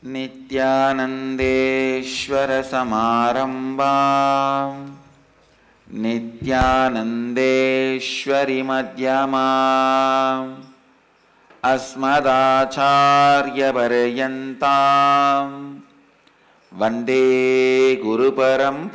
नित्यानन्देश्वर समारम्भां नित्यानन्देश्वरि मध्यमाम् अस्मदाचार्यपर्यन्तां वन्दे गुरुपरम्पराम्.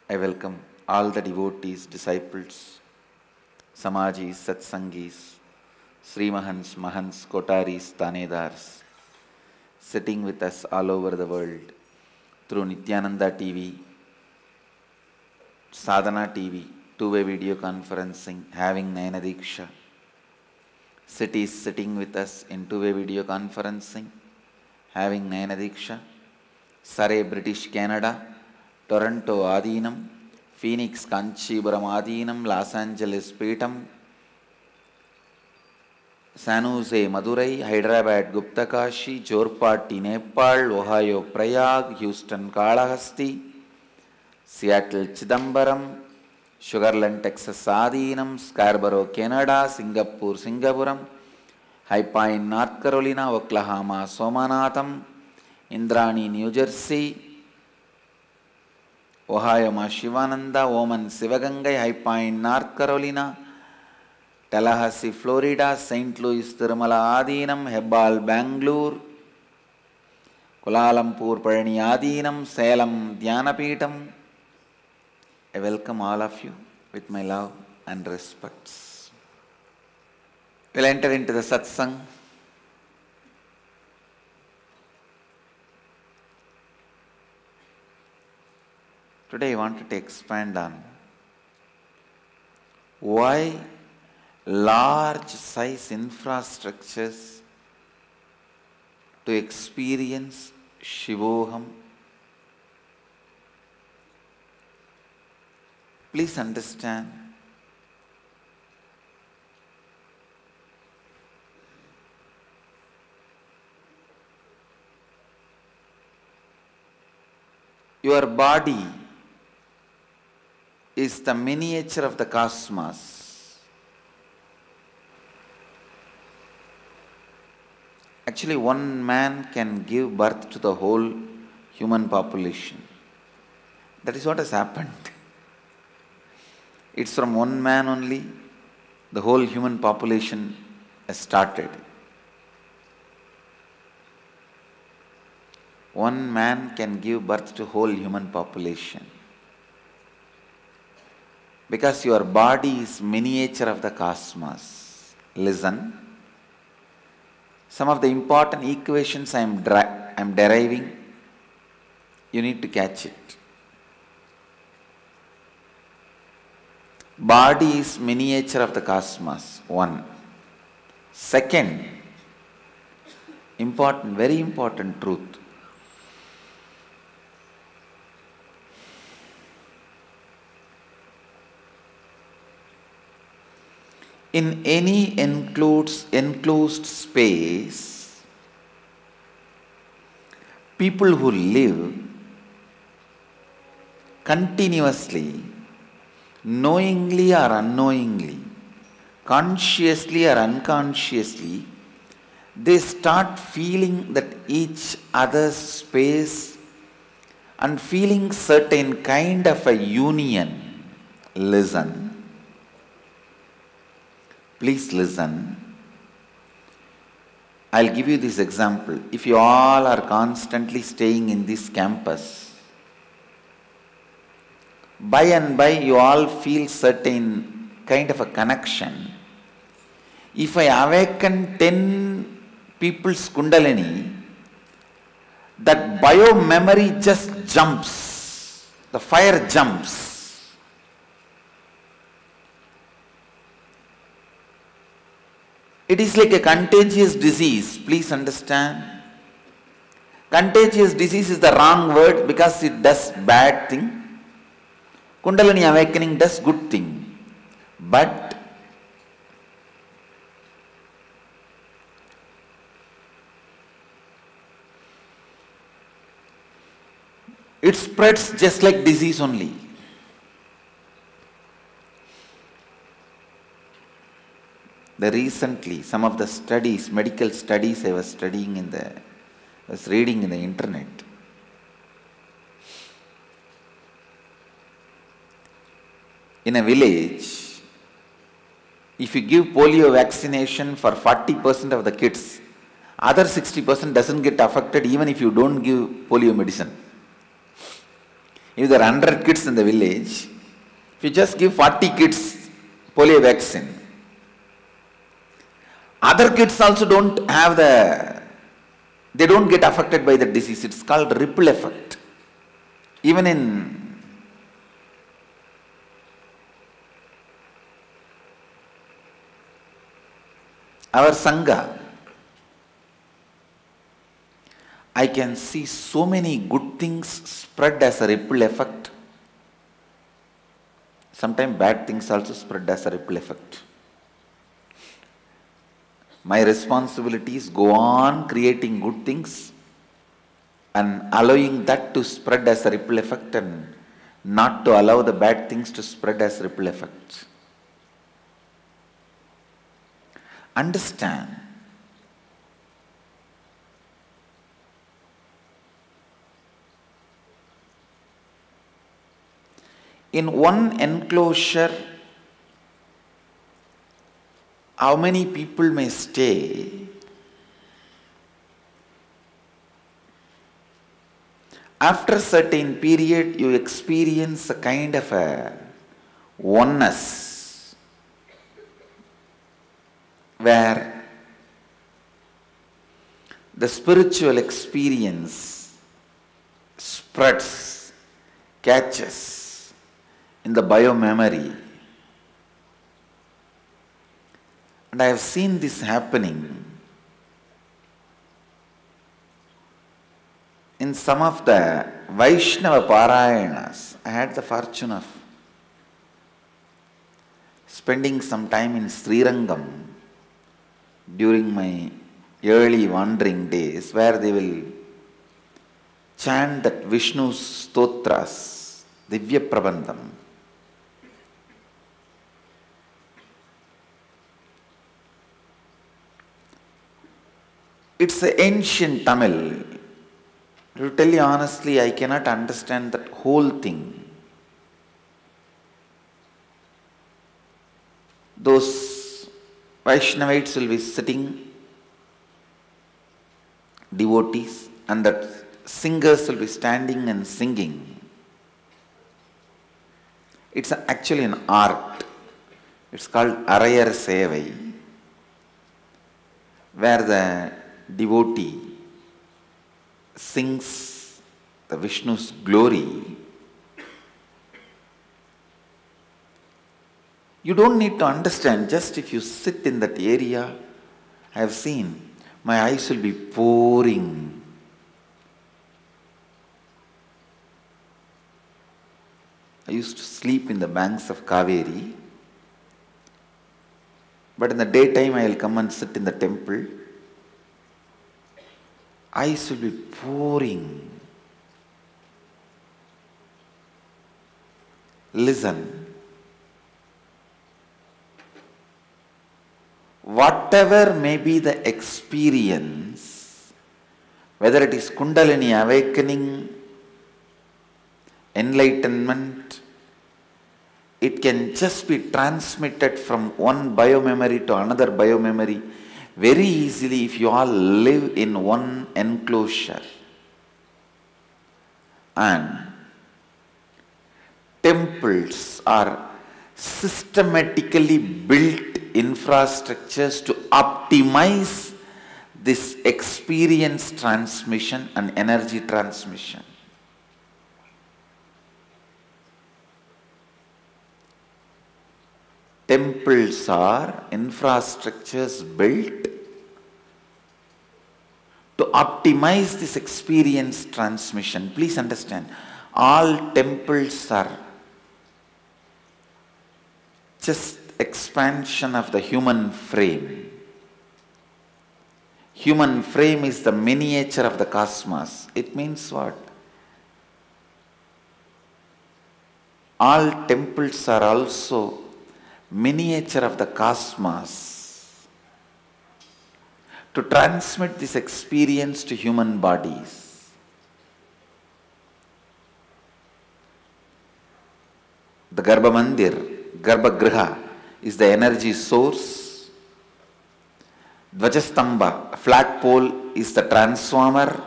I welcome all the devotees, disciples, Samajis, Satsangis, Srimahans, Mahants, Kotaris, Tanedars, sitting with us all over the world through Nithyananda TV, Sadhana TV, two-way video conferencing, having Nayana Diksha. Cities sitting with us in two-way video conferencing, having Nayana Diksha. Surrey, British Canada, Toronto Adinam, Phoenix Kanchipuram Adinam, Los Angeles Peetam, San Jose Madurai, Hyderabad Gupta Kashi, Jorpati Nepal, Ohio Prayag, Houston Kalahasti, Seattle Chidambaram, Sugarland Texas Adinam, Scarborough Canada, Singapore Singapuram, High Pine North Carolina, Oklahoma Somanatham, Indrani New Jersey, Ohio Ma Shivananda, Oman Sivagangai, High Pine North Carolina, Tallahassee Florida, St. Louis Tirumala Adinam, Hebbal Bangalore, Kuala Lumpur Parani Adinam, Salem Dhyanapeetam. I welcome all of you with my love and respects. We'll enter into the Satsang. Today I wanted to expand on why large size infrastructures to experience Shivoham. Please understand, your body is the miniature of the cosmos. Actually, one man can give birth to the whole human population. That is what has happened. It's from one man only the whole human population has started. One man can give birth to whole human population. Because your body is miniature of the cosmos. Listen. Some of the important equations I am deriving, you need to catch it. Body is miniature of the cosmos. One. Second, important, very important truth. In any enclosed space, people who live continuously, knowingly or unknowingly, consciously or unconsciously, they start feeling that each other's space and feeling certain kind of a union. Listen. Please listen. I'll give you this example. If you all are constantly staying in this campus, by and by you all feel certain kind of a connection. If I awaken 10 people's Kundalini, that bio-memory just jumps. The fire jumps. It is like a contagious disease. Please understand. Contagious disease is the wrong word because it does bad thing. Kundalini awakening does good thing. But it spreads just like disease only. Recently, some of the studies, medical studies I was reading in the internet. In a village, if you give polio vaccination for 40% of the kids, other 60% doesn't get affected even if you don't give polio medicine. If there are 100 kids in the village, if you just give 40 kids polio vaccine, other kids also they don't get affected by the disease. It's called ripple effect. Even in our Sangha, I can see so many good things spread as a ripple effect. Sometimes bad things also spread as a ripple effect. My responsibility is go on creating good things and allowing that to spread as a ripple effect and not to allow the bad things to spread as ripple effects. Understand. In one enclosure, how many people may stay? After a certain period, you experience a kind of a oneness where the spiritual experience spreads, catches in the biomemory. And I have seen this happening in some of the Vaishnava Parayanas. I had the fortune of spending some time in Srirangam during my early wandering days, where they will chant that Vishnu's stotras, Divya Prabandham. It's an ancient Tamil. To tell you honestly, I cannot understand that whole thing. Those Vaishnavites will be sitting, devotees, and that singers will be standing and singing. It's actually an art. It's called Arayar Sevai, where the devotee sings the Vishnu's glory. You don't need to understand, just if you sit in that area, I have seen, my eyes will be pouring. I used to sleep in the banks of Kaveri, but in the daytime I will come and sit in the temple. Eyes will be pouring. Listen. Whatever may be the experience, whether it is Kundalini awakening, enlightenment, it can just be transmitted from one biomemory to another biomemory very easily if you all live in one enclosure. And temples are systematically built infrastructures to optimize this experience transmission and energy transmission. Temples are infrastructures built to optimize this experience transmission. Please understand, all temples are just expansion of the human frame. Human frame is the miniature of the cosmos. It means what? All temples are also miniature of the cosmos. to transmit this experience to human bodies. The Garbha Mandir, Garbha Griha, is the energy source. Dvajastamba, a flat pole, is the transformer.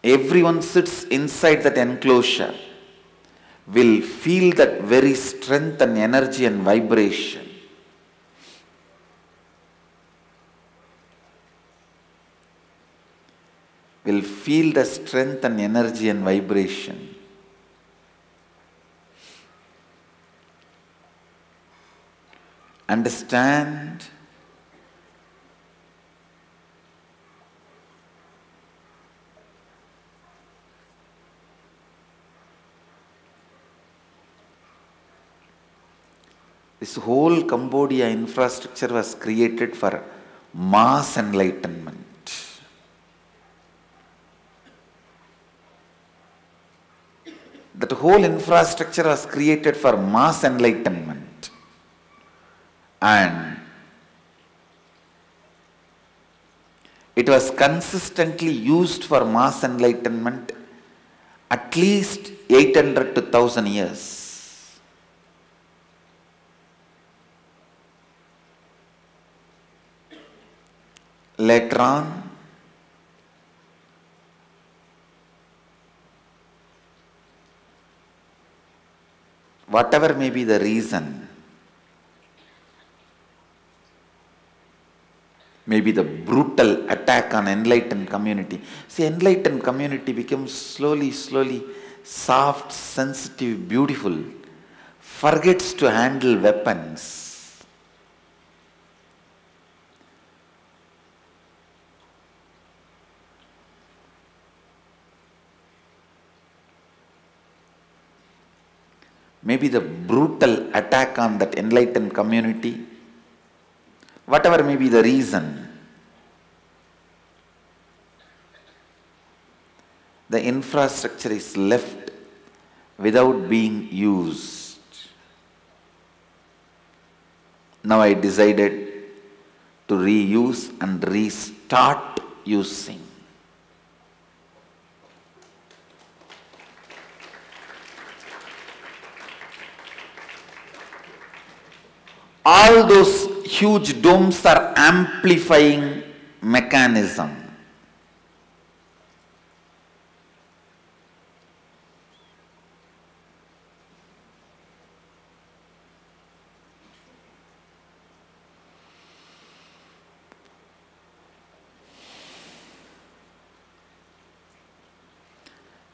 Everyone sits inside that enclosure will feel that very strength and energy and vibration. Will feel the strength and energy and vibration. Understand this whole Cambodia infrastructure was created for mass enlightenment. That whole infrastructure was created for mass enlightenment. And it was consistently used for mass enlightenment at least 800 to 1000 years. Later on, whatever may be the reason, maybe the brutal attack on enlightened community. See, enlightened community becomes slowly soft, sensitive, beautiful, forgets to handle weapons. Maybe the brutal attack on that enlightened community, whatever may be the reason, the infrastructure is left without being used. Now I decided to reuse and restart using. All those huge domes are amplifying mechanism.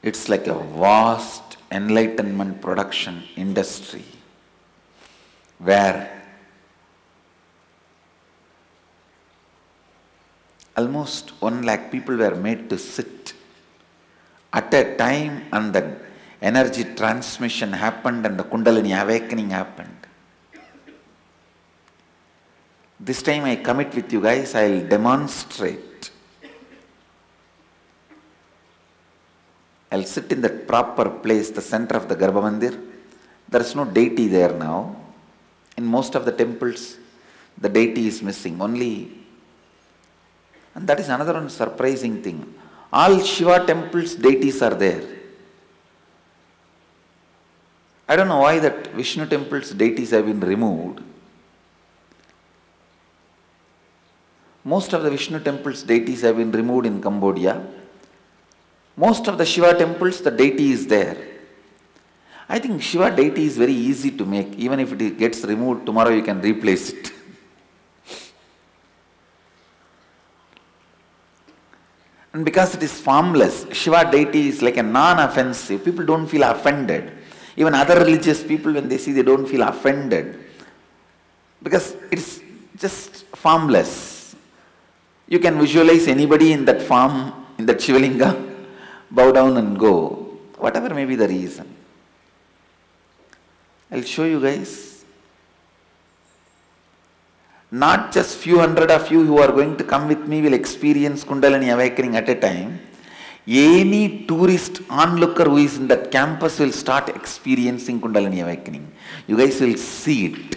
It's like a vast enlightenment production industry where almost 1 lakh people were made to sit at a time, and the energy transmission happened and the Kundalini awakening happened. This time I commit with you guys, I will demonstrate. I will sit in that proper place, the center of the Garbha Mandir. There is no deity there now. In most of the temples, the deity is missing. And that is another one surprising thing. All Shiva temples, deities are there. I don't know why that Vishnu temples, deities have been removed. Most of the Vishnu temples, deities have been removed in Cambodia. Most of the Shiva temples, the deity is there. I think Shiva deity is very easy to make. Even if it gets removed, tomorrow you can replace it. And because it is formless, Shiva deity is like a non-offensive. People don't feel offended. Even other religious people, when they see, they don't feel offended. Because it's just formless. You can visualize anybody in that form, in that Shivalinga, bow down and go. Whatever may be the reason. I'll show you guys. Not just few hundred of you who are going to come with me will experience Kundalini awakening at a time. Any tourist onlooker who is in that campus will start experiencing Kundalini awakening. You guys will see it.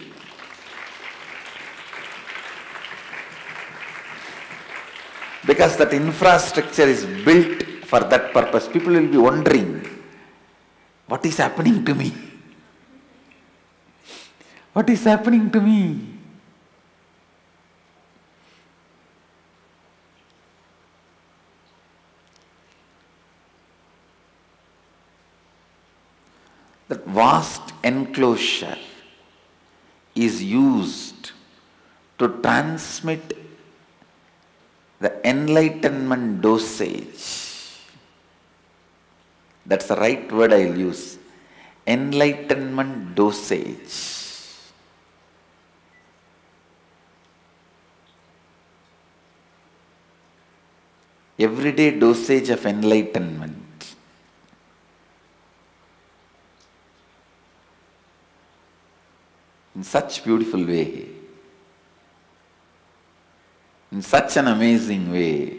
Because that infrastructure is built for that purpose. People will be wondering, what is happening to me? What is happening to me? That vast enclosure is used to transmit the enlightenment dosage. That's the right word I'll use. Enlightenment dosage. Everyday dosage of enlightenment. In such beautiful way. In such an amazing way.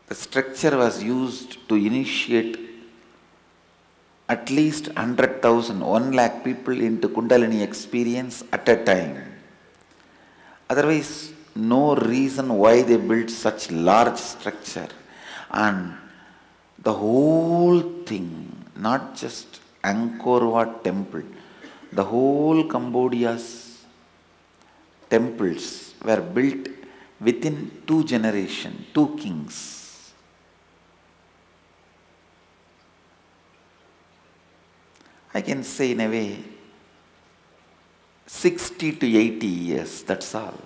The structure was used to initiate at least 100,000, 1 lakh people into Kundalini experience at a time. Otherwise, no reason why they built such large structure. And the whole thing, not just Angkor Wat temple, the whole Cambodia's temples were built within 2 generations, 2 kings. I can say in a way, 60 to 80 years, that's all.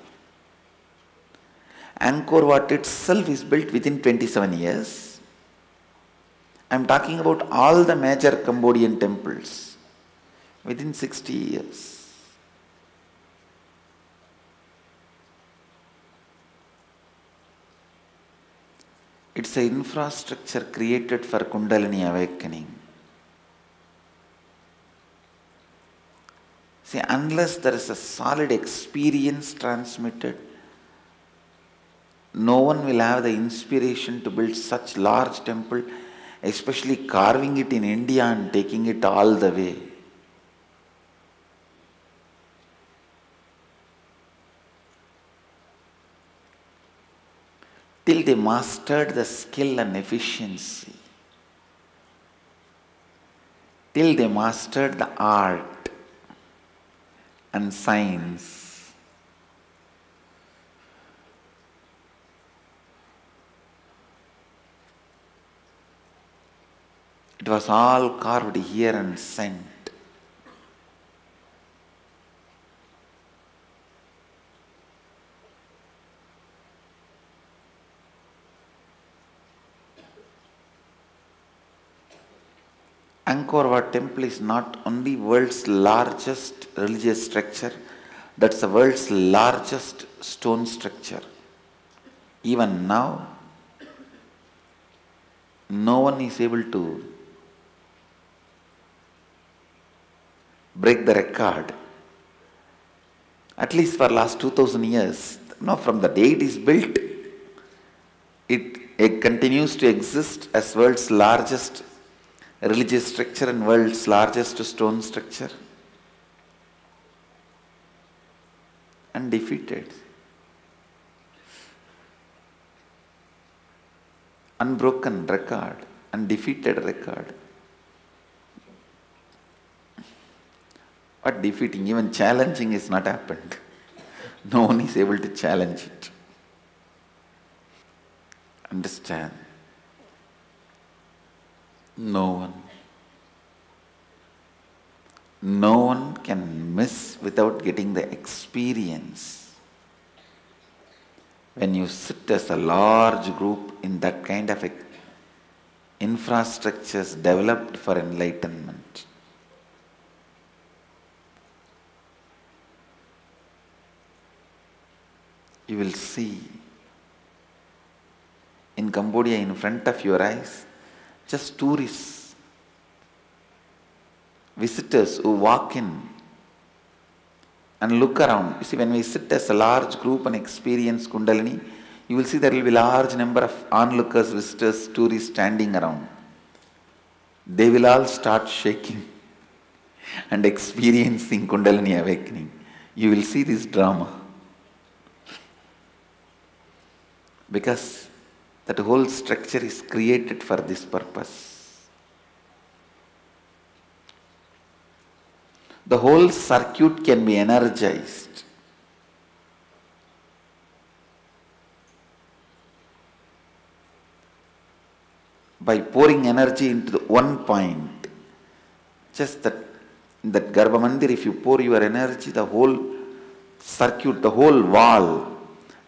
Angkor Wat itself is built within 27 years. I am talking about all the major Cambodian temples within 60 years. It's an infrastructure created for Kundalini awakening. See, unless there is a solid experience transmitted, no one will have the inspiration to build such large temple, especially carving it in India and taking it all the way. Till they mastered the skill and efficiency. Till they mastered the art and science. It was all carved here and sent. Angkor Wat temple is not only world's largest religious structure, that's the world's largest stone structure. Even now, no one is able to break the record. At least for last 2000 years, no, from the day it is built, it continues to exist as world's largest religious structure and world's largest stone structure. Undefeated. Unbroken record. Undefeated record. What defeating? Even challenging is not happened. No one is able to challenge it. Understand? No one can miss without getting the experience. When you sit as a large group in that kind of infrastructures developed for enlightenment. You will see in Cambodia, in front of your eyes, just tourists, visitors who walk in and look around. You see, when we sit as a large group and experience Kundalini, you will see there will be large number of onlookers, visitors, tourists standing around. They will all start shaking and experiencing Kundalini awakening. You will see this drama. Because that whole structure is created for this purpose. The whole circuit can be energized by pouring energy into the one point. Just that in that Garbha Mandir, if you pour your energy, the whole circuit, the whole wall,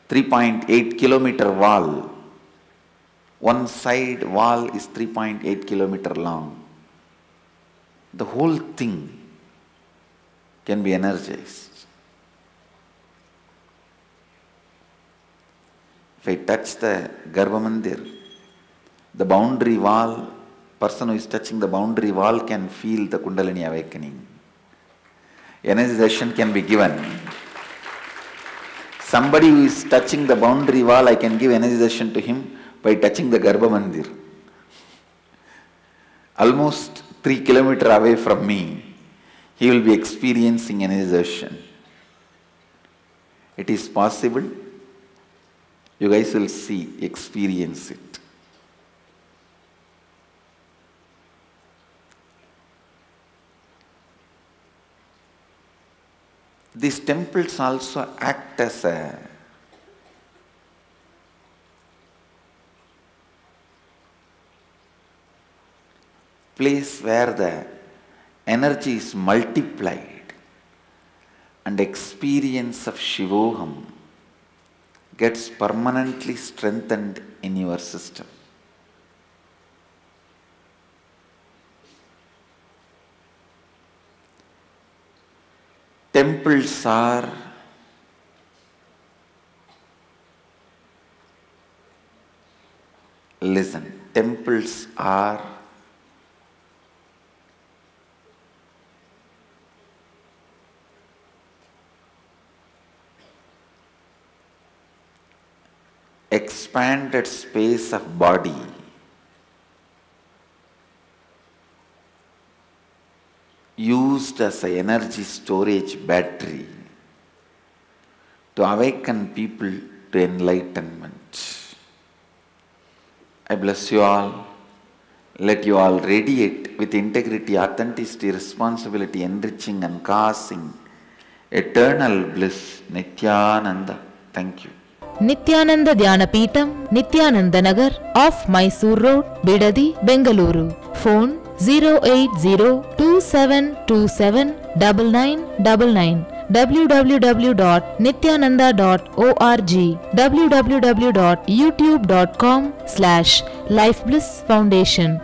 3.8 kilometer wall, one side wall is 3.8 kilometer long. The whole thing can be energized. If I touch the Garbha Mandir, the boundary wall, person who is touching the boundary wall can feel the Kundalini awakening. Energization can be given. Somebody who is touching the boundary wall, I can give energization to him by touching the Garbha Mandir. Almost 3 kilometers away from me, he will be experiencing energization. It is possible. You guys will see, experience it. These temples also act as a place where the energy is multiplied and experience of Shivoham gets permanently strengthened in your system. Temples are temples are expanded space of body used as an energy storage battery to awaken people to enlightenment. I bless you all. Let you all radiate with integrity, authenticity, responsibility, enriching and causing eternal bliss. Nithyananda. Thank you. Nithyananda Dhyanapītam, Nithyananda Nagar, off Mysore Road, Bidadi, Bengaluru. Phone 08027279999. www.nithyananda.org, www.youtube.com/Life Bliss Foundation.